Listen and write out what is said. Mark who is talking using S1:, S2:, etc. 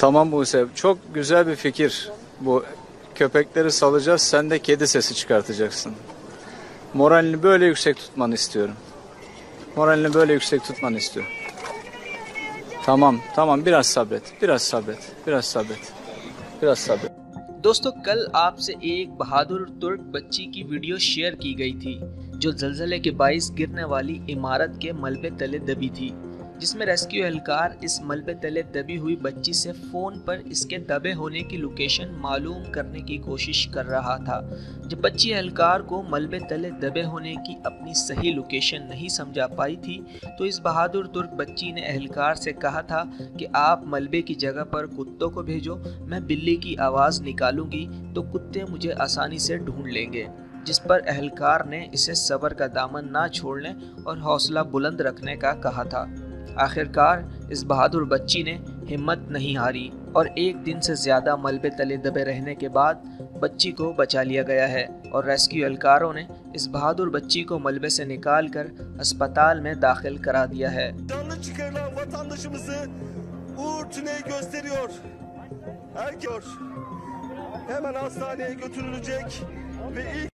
S1: Tamam Buse, çok güzel bir fikir. Bu köpekleri salacağız, sen de kedi sesi çıkartacaksın. Moralini böyle yüksek tutmanı istiyorum. Moralini böyle yüksek tutmanı istiyorum. Tamam, tamam, biraz sabret, biraz sabret, biraz sabret, biraz sabret.
S2: दोस्तों कल आपसे एक बहादुर तुर्क बच्ची की video share की गई थी जो जलजले के बाइस गिरने वाली इमारत के मलबे तले दबी थी, जिसमें रेस्क्यू एहलकार इस मलबे तले दबी हुई बच्ची से फ़ोन पर इसके दबे होने की लोकेशन मालूम करने की कोशिश कर रहा था। जब बच्ची एहलकार को मलबे तले दबे होने की अपनी सही लोकेशन नहीं समझा पाई थी तो इस बहादुर तुर्क बच्ची ने एहलकार से कहा था कि आप मलबे की जगह पर कुत्तों को भेजो, मैं बिल्ली की आवाज़ निकालूंगी तो कुत्ते मुझे आसानी से ढूंढ लेंगे। जिस पर एहलकार ने इसे सब्र का दामन ना छोड़ने और हौसला बुलंद रखने का कहा था। आखिरकार इस बहादुर बच्ची ने हिम्मत नहीं हारी और एक दिन से ज़्यादा मलबे तले दबे रहने के बाद बच्ची को बचा लिया गया है और रेस्क्यू एहलकारों ने इस बहादुर बच्ची को मलबे से निकालकर अस्पताल में दाखिल करा दिया है।
S3: Canlı çıkarılan vatandaşımızı Uğur Tüney gösteriyor. Hemen hastaneye götürülecek ve ilk